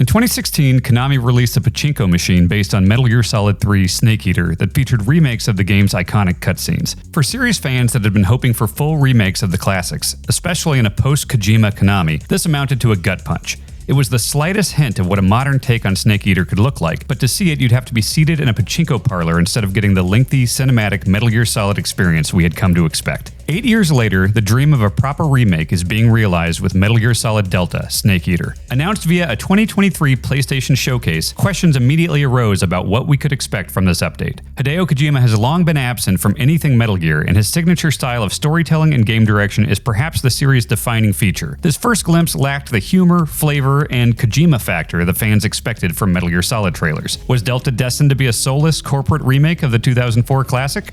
In 2016, Konami released a Pachinko machine based on Metal Gear Solid 3 Snake Eater that featured remakes of the game's iconic cutscenes. For series fans that had been hoping for full remakes of the classics, especially in a post-Kojima Konami, this amounted to a gut punch. It was the slightest hint of what a modern take on Snake Eater could look like, but to see it you'd have to be seated in a pachinko parlor instead of getting the lengthy, cinematic Metal Gear Solid experience we had come to expect. 8 years later, the dream of a proper remake is being realized with Metal Gear Solid Delta: Snake Eater. Announced via a 2023 PlayStation showcase, questions immediately arose about what we could expect from this update. Hideo Kojima has long been absent from anything Metal Gear, and his signature style of storytelling and game direction is perhaps the series' defining feature. This first glimpse lacked the humor, flavor, and Kojima factor the fans expected from Metal Gear Solid trailers. Was Delta destined to be a soulless corporate remake of the 2004 classic?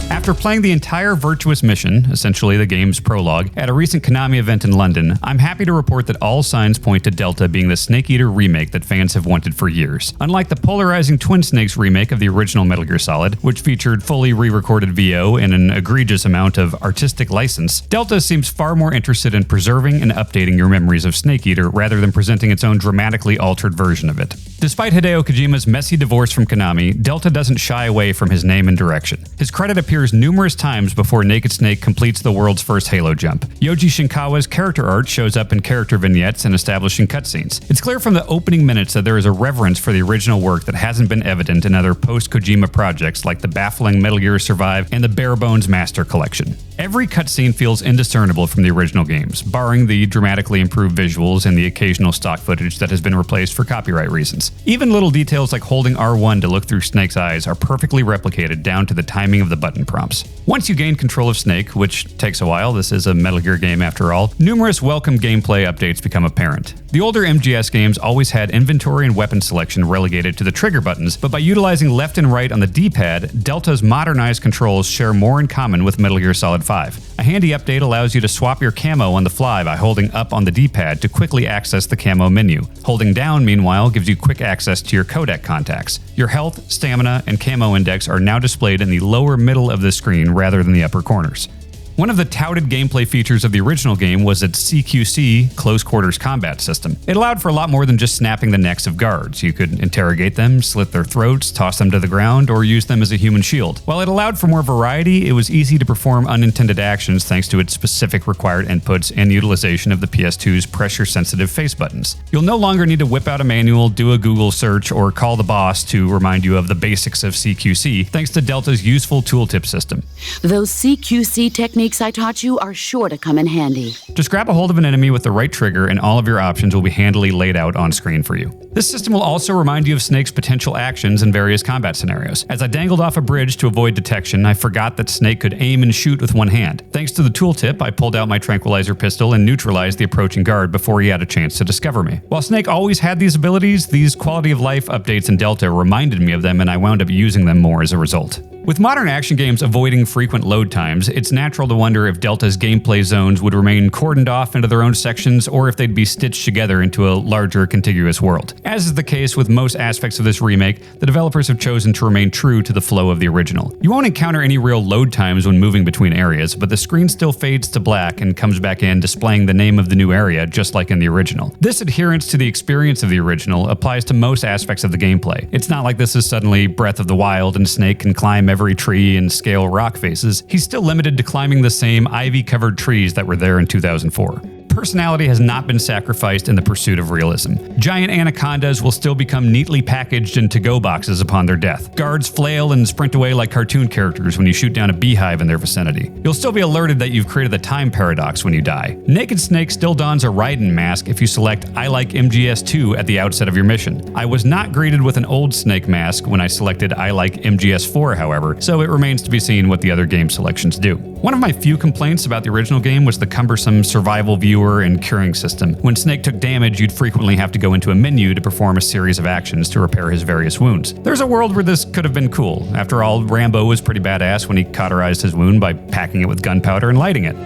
After playing the entire Virtuous Mission, essentially the game's prologue, at a recent Konami event in London, I'm happy to report that all signs point to Delta being the Snake Eater remake that fans have wanted for years. Unlike the polarizing Twin Snakes remake of the original Metal Gear Solid, which featured fully re-recorded VO and an egregious amount of artistic license, Delta seems far more interested in preserving and updating your memories of Snake Eater rather than presenting its own dramatically altered version of it. Despite Hideo Kojima's messy divorce from Konami, Delta doesn't shy away from his name and direction. His credit appears numerous times before Naked Snake completes the world's first Halo jump. Yoji Shinkawa's character art shows up in character vignettes and establishing cutscenes. It's clear from the opening minutes that there is a reverence for the original work that hasn't been evident in other post-Kojima projects like the baffling Metal Gear Survive and the bare-bones Master Collection. Every cutscene feels indiscernible from the original games, barring the dramatically improved visuals and the occasional stock footage that has been replaced for copyright reasons. Even little details like holding R1 to look through Snake's eyes are perfectly replicated down to the timing of the button prompts. Once you gain control of Snake, which takes a while, this is a Metal Gear game after all, numerous welcome gameplay updates become apparent. The older MGS games always had inventory and weapon selection relegated to the trigger buttons, but by utilizing left and right on the D-pad, Delta's modernized controls share more in common with Metal Gear Solid 5. A handy update allows you to swap your camo on the fly by holding up on the D-pad to quickly access the camo menu. Holding down, meanwhile, gives you quick access to your codec contacts. Your health, stamina, and camo index are now displayed in the lower middle of the screen rather than the upper corners. One of the touted gameplay features of the original game was its CQC, Close Quarters Combat system. It allowed for a lot more than just snapping the necks of guards. You could interrogate them, slit their throats, toss them to the ground, or use them as a human shield. While it allowed for more variety, it was easy to perform unintended actions thanks to its specific required inputs and utilization of the PS2's pressure-sensitive face buttons. You'll no longer need to whip out a manual, do a Google search, or call the boss to remind you of the basics of CQC, thanks to Delta's useful tooltip system. Those CQC techniques I taught you are sure to come in handy. Just grab a hold of an enemy with the right trigger and all of your options will be handily laid out on screen for you. This system will also remind you of Snake's potential actions in various combat scenarios. As I dangled off a bridge to avoid detection, I forgot that Snake could aim and shoot with one hand. Thanks to the tooltip, I pulled out my tranquilizer pistol and neutralized the approaching guard before he had a chance to discover me. While Snake always had these abilities, these quality of life updates in Delta reminded me of them and I wound up using them more as a result. With modern action games avoiding frequent load times, it's natural to wonder if Delta's gameplay zones would remain cordoned off into their own sections or if they'd be stitched together into a larger contiguous world. As is the case with most aspects of this remake, the developers have chosen to remain true to the flow of the original. You won't encounter any real load times when moving between areas, but the screen still fades to black and comes back in displaying the name of the new area just like in the original. This adherence to the experience of the original applies to most aspects of the gameplay. It's not like this is suddenly Breath of the Wild and Snake can climb every tree and scale rock faces. He's still limited to climbing the same ivy-covered trees that were there in 2004. Personality has not been sacrificed in the pursuit of realism. Giant anacondas will still become neatly packaged in to-go boxes upon their death. Guards flail and sprint away like cartoon characters when you shoot down a beehive in their vicinity. You'll still be alerted that you've created the time paradox when you die. Naked Snake still dons a Raiden mask if you select I like MGS2 at the outset of your mission. I was not greeted with an old Snake mask when I selected I like MGS4, however, so it remains to be seen what the other game selections do. One of my few complaints about the original game was the cumbersome survival viewer and curing system. When Snake took damage, you'd frequently have to go into a menu to perform a series of actions to repair his various wounds. There's a world where this could have been cool. After all, Rambo was pretty badass when he cauterized his wound by packing it with gunpowder and lighting it.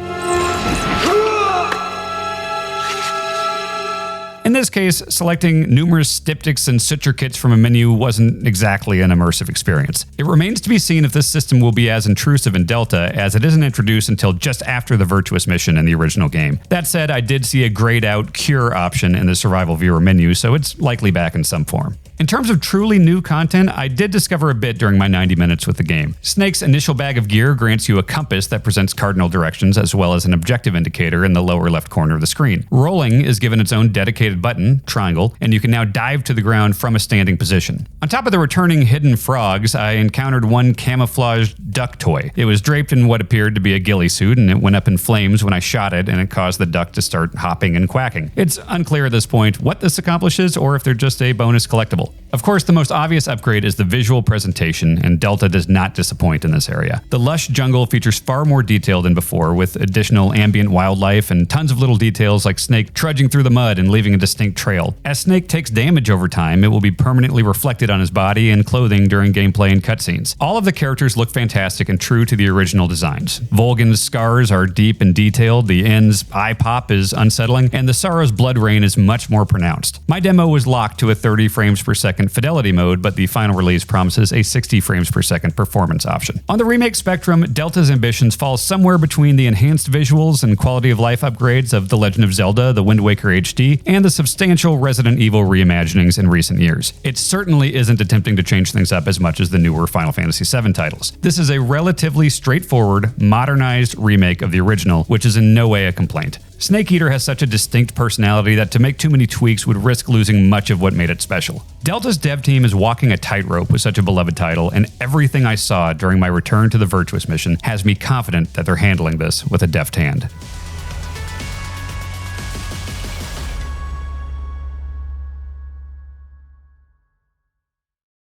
In this case, selecting numerous styptics and citric kits from a menu wasn't exactly an immersive experience. It remains to be seen if this system will be as intrusive in Delta, as it isn't introduced until just after the Virtuous Mission in the original game. That said, I did see a grayed out cure option in the survival viewer menu, so it's likely back in some form. In terms of truly new content, I did discover a bit during my 90 minutes with the game. Snake's initial bag of gear grants you a compass that presents cardinal directions as well as an objective indicator in the lower left corner of the screen. Rolling is given its own dedicated button, triangle, and you can now dive to the ground from a standing position. On top of the returning hidden frogs, I encountered one camouflaged duck toy. It was draped in what appeared to be a ghillie suit, and it went up in flames when I shot it, and it caused the duck to start hopping and quacking. It's unclear at this point what this accomplishes or if they're just a bonus collectible. Of course, the most obvious upgrade is the visual presentation, and Delta does not disappoint in this area. The lush jungle features far more detail than before, with additional ambient wildlife and tons of little details like Snake trudging through the mud and leaving a distinct trail. As Snake takes damage over time, it will be permanently reflected on his body and clothing during gameplay and cutscenes. All of the characters look fantastic and true to the original designs. Volgan's scars are deep and detailed, the N's eye pop is unsettling, and the Sorrow's blood rain is much more pronounced. My demo was locked to a 30 frames per second Fidelity mode, but the final release promises a 60 frames per second performance option. On the remake spectrum, Delta's ambitions fall somewhere between the enhanced visuals and quality of life upgrades of The Legend of Zelda, The Wind Waker HD, and the substantial Resident Evil reimaginings in recent years. It certainly isn't attempting to change things up as much as the newer Final Fantasy VII titles. This is a relatively straightforward, modernized remake of the original, which is in no way a complaint. Snake Eater has such a distinct personality that to make too many tweaks would risk losing much of what made it special. Delta's dev team is walking a tightrope with such a beloved title, and everything I saw during my return to the Virtuous Mission has me confident that they're handling this with a deft hand.